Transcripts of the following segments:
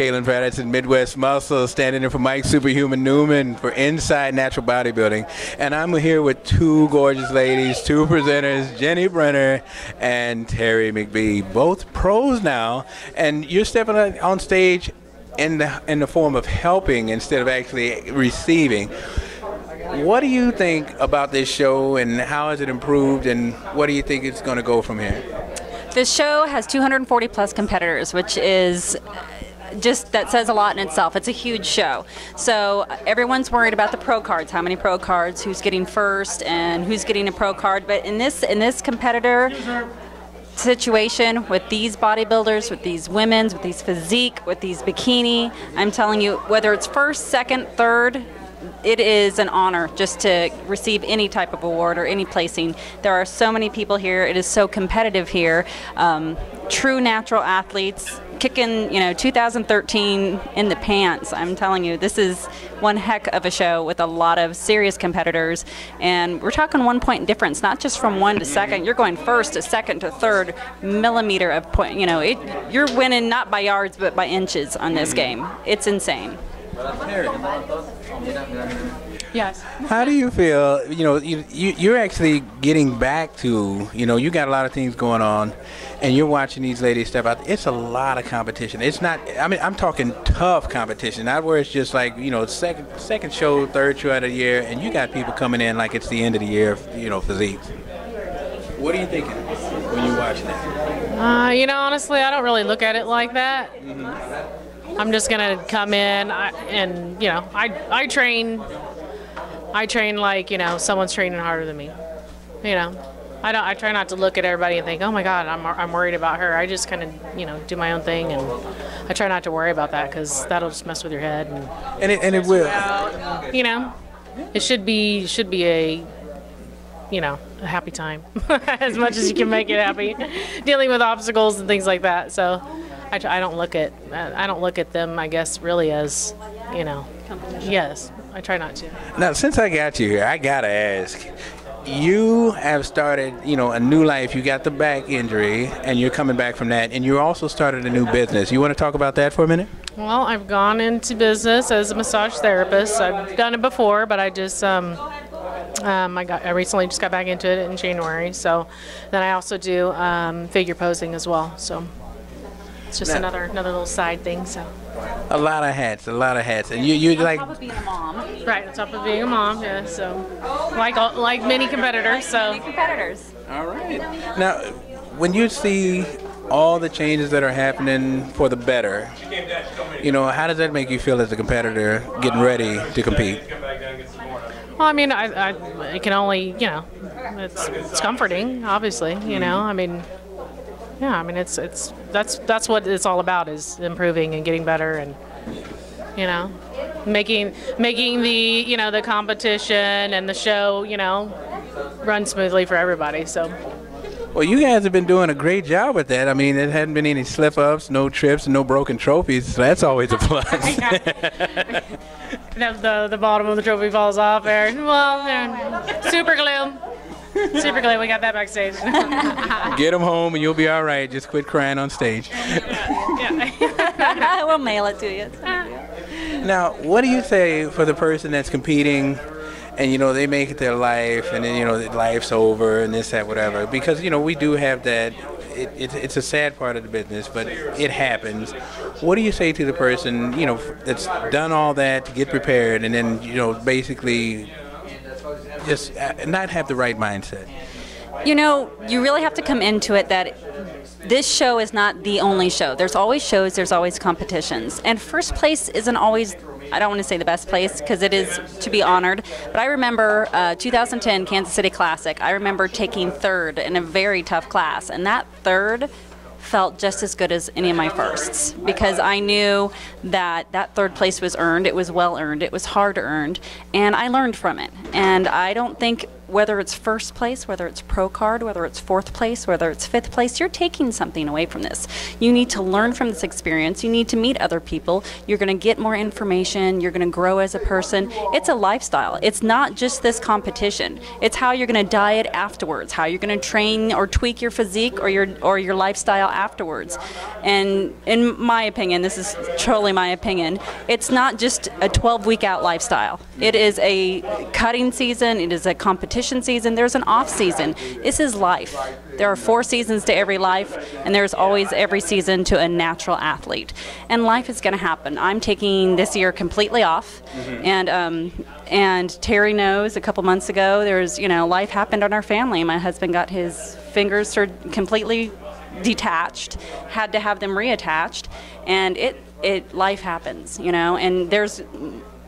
Kaelin Patterson, Midwest Muscle, standing in for Mike Superhuman Newman for Inside Natural Bodybuilding. And I'm here with two gorgeous ladies, two presenters, Jenni Brenner and Terri McBee, both pros now. And you're stepping on stage in the form of helping instead of actually receiving. What do you think about this show, and how has it improved, and what do you think it's going to go from here? This show has 240 plus competitors, which is just, that says a lot in itself. It's a huge show. So everyone's worried about the pro cards, how many pro cards, who's getting first, and who's getting a pro card. But in this competitor situation, with these bodybuilders, with these women's, with these physique, with these bikini, I'm telling you, whether it's first, second, third, it is an honor just to receive any type of award or any placing. There are so many people here. It is so competitive here. True natural athletes kicking, 2013 in the pants. I'm telling you, this is one heck of a show with a lot of serious competitors. And we're talking 1 point difference, not just from one to second. You're going first to second to third millimeter of point. You're winning not by yards but by inches on this game. It's insane. Yes. How do you feel? You're actually getting back to, you got a lot of things going on, and you're watching these ladies step out. It's a lot of competition. It's not, I'm talking tough competition, not where it's just like, second show, third show of the year, and you got people coming in like it's the end of the year, physiques. What are you thinking when you're watching that? Honestly, I don't really look at it like that. Mm-hmm. I'm just gonna come in and I train like someone's training harder than me. I try not to look at everybody and think, oh my God, I'm worried about her. I just kind of do my own thing, and I try not to worry about that because that'll just mess with your head. And it will. It should be a a happy time as much as you can make it happy, dealing with obstacles and things like that. So I don't look at them, I guess, really as, yes, I try not to. Now, since I got you here, I gotta ask, you have started, a new life. You got the back injury, and you're coming back from that, and you also started a new business. You want to talk about that for a minute? Well, I've gone into business as a massage therapist. I've done it before, but I just, I recently just got back into it in January. So then I also do figure posing as well. So it's just another little side thing. So a lot of hats, and you on like top of being a mom. Right, on top of being a mom, yeah. So like many competitors. So Many competitors. all right. Now, when you see all the changes that are happening for the better, how does that make you feel as a competitor getting ready to compete? Well, I can only, it's comforting, obviously, that's what it's all about, is improving and getting better, and making the the competition and the show run smoothly for everybody. So. Well, you guys have been doing a great job with that. There hadn't been any slip-ups, no trips, no broken trophies. So that's always a plus. The bottom of the trophy falls off there. Well, super glue. Super glue. We got that backstage. Get them home and you'll be all right. Just quit crying on stage. We'll mail it to you. Now, what do you say for the person that's competing, and they make it their life, and then life's over and this, that, whatever? Because we do have that. It's a sad part of the business, but it happens. What do you say to the person that's done all that to get prepared, and then basically just not have the right mindset? You really have to come into it that this show is not the only show. There's always shows, there's always competitions. And first place isn't always, I don't want to say the best place because it is to be honored, but I remember 2010 Kansas City Classic. I remember taking third in a very tough class, and that third felt just as good as any of my firsts, because I knew that third place was earned. It was well earned. It was hard earned, and I learned from it. And I don't think whether it's first place, whether it's pro card, whether it's fourth place, whether it's fifth place, you're taking something away from this. You need to learn from this experience. You need to meet other people. You're going to get more information. You're going to grow as a person. It's a lifestyle. It's not just this competition. It's how you're going to diet afterwards, how you're going to train or tweak your physique or your lifestyle afterwards. And in my opinion, this is truly my opinion, it's not just a 12-week out lifestyle. It is a cutting season. It is a competition season. There's an off season. This is life. There are 4 seasons to every life, and there's always every season to a natural athlete. And life is going to happen. I'm taking this year completely off, and Terri knows a couple months ago, life happened on our family. My husband got his fingers completely detached, had to have them reattached, and life happens, and there's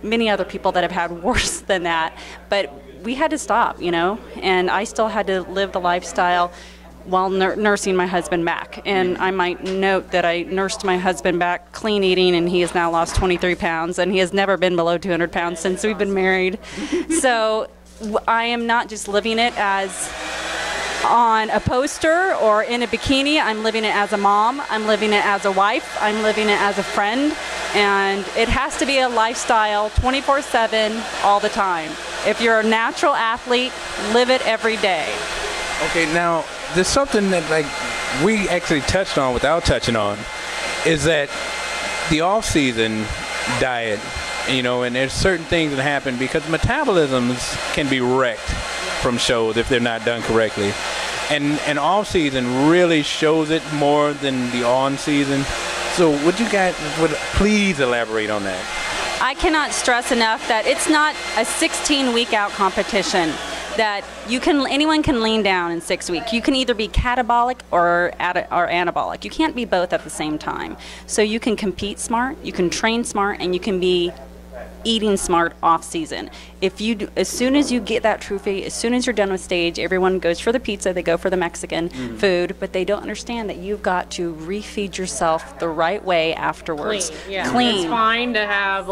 many other people that have had worse than that, but we had to stop, and I still had to live the lifestyle while nursing my husband back. And I might note that I nursed my husband back clean eating, and he has now lost 23 pounds, and he has never been below 200 pounds since we've been married. So I am not just living it as on a poster or in a bikini. I'm living it as a mom. I'm living it as a wife. I'm living it as a friend. And it has to be a lifestyle 24/7 all the time. If you're a natural athlete, live it every day. Okay, now there's something that we actually touched on without touching on, is that the off-season diet, and there's certain things that happen because metabolisms can be wrecked from shows if they're not done correctly. And off-season really shows it more than the on-season. So would you guys please elaborate on that? I cannot stress enough that it's not a 16-week out competition that anyone can lean down in 6 weeks. You can either be catabolic or anabolic. You can't be both at the same time. So you can compete smart, you can train smart, and you can be eating smart off season. As soon as you get that trophy, as soon as you're done with stage, everyone goes for the pizza, they go for the Mexican food, but they don't understand that you've got to refeed yourself the right way afterwards. Clean, yeah. Clean. It's fine to have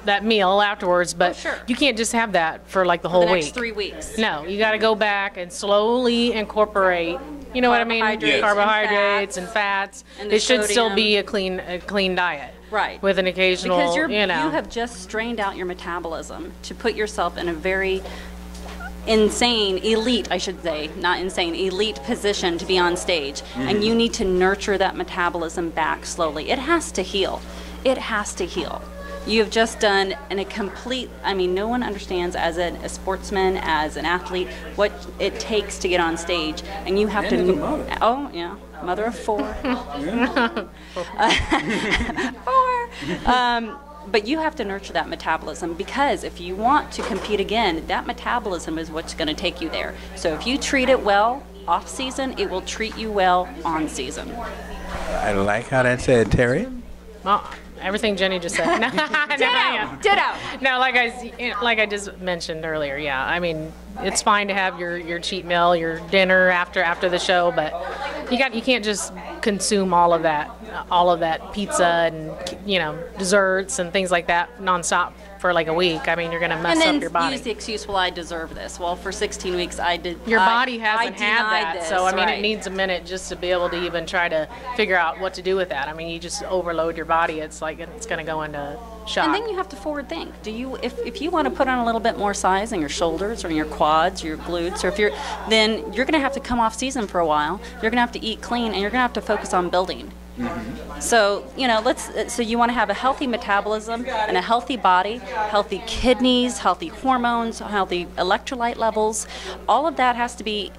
that meal afterwards, but you can't just have that for the whole the week. next 3 weeks. No, you got to go back and slowly incorporate. You know what I mean? Carbohydrates and fats. And it should still sodium. be a clean diet. Right. With an occasional, because you have just strained out your metabolism to put yourself in a very insane, elite, I should say, not insane, elite position to be on stage. And you need to nurture that metabolism back slowly. It has to heal. It has to heal. You have just done no one understands as a sportsman, as an athlete, what it takes to get on stage. And you have as a mother. Oh, yeah. Mother of 4. 4. But you have to nurture that metabolism, because if you want to compete again, that metabolism is what's going to take you there. So if you treat it well off season, it will treat you well on season. I like how that said, Terri. Well, everything Jenni just said. Ditto. No, like I just mentioned earlier, yeah. I mean, it's fine to have your cheat meal, your dinner after the show, but you can't just consume all of that pizza and desserts and things like that nonstop for a week. I mean, you're going to mess up your body. And then use the excuse, well, I deserve this. Well, for 16 weeks, I did. Your body hasn't had that, this, so I mean, right. It needs a minute just to be able to even try to figure out what to do with that. I mean, you just overload your body. It's it's going to go into shock. And then you have to forward think. If you want to put on a little bit more size on your shoulders or in your quads, your glutes, or then you're going to have to come off season for a while. You're going to have to eat clean, and you're going to have to focus on building. So so you want to have a healthy metabolism and a healthy body, healthy kidneys, healthy hormones, healthy electrolyte levels. All of that has to be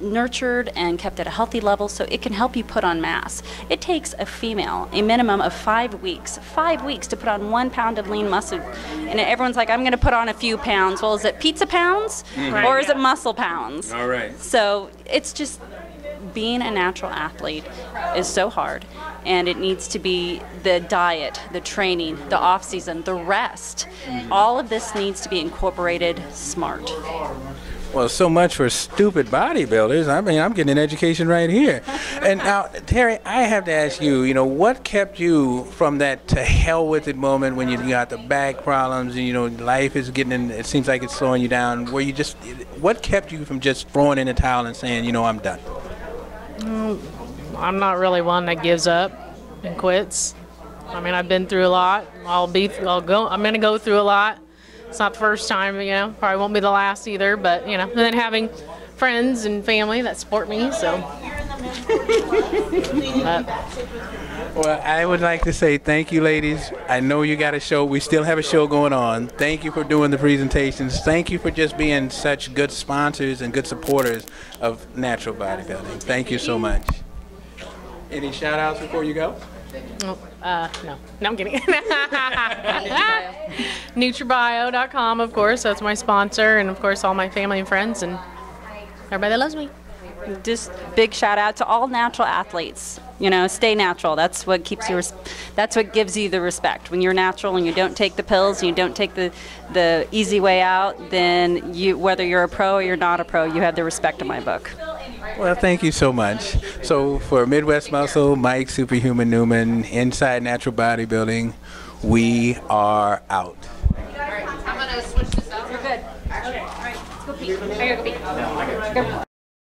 nurtured and kept at a healthy level so it can help you put on mass. It takes a female a minimum of 5 weeks to put on 1 pound of lean muscle. And everyone's like, I'm going to put on a few pounds. Well, is it pizza pounds or is it muscle pounds? All right. So it's just, being a natural athlete is so hard, and it needs to be the diet, the training, the off season, the rest. All of this needs to be incorporated smart. Well, so much for stupid bodybuilders. I mean, I'm getting an education right here. And now, Terri, I have to ask you, what kept you from that to hell with it moment when you got the back problems and, life is getting in, it seems like it's slowing you down, what kept you from just throwing in the towel and saying, I'm done? I'm not really one that gives up and quits. I mean, I've been through a lot. I'm going to go through a lot. It's not the first time, probably won't be the last either, but, and then having friends and family that support me, so. Well, I would like to say thank you, ladies. I know you got a show. We still have a show going on. Thank you for doing the presentations. Thank you for just being such good sponsors and good supporters of natural bodybuilding. Thank you so much. Any shout outs before you go? No, I'm kidding. Nutribio.com, of course, that's my sponsor, and of course all my family and friends and everybody that loves me. Just big shout out to all natural athletes. Stay natural. That's what keeps you. That's what gives you the respect. When you're natural and you don't take the pills and you don't take the easy way out, then whether you're a pro or you're not a pro, you have the respect in my book. Well, thank you so much. So for Midwest Muscle, Mike Superhuman Newman, Inside Natural Bodybuilding, we are out. All right, I'm going to switch this out. You're good. Okay. All right, let's go pee. I gotta go pee.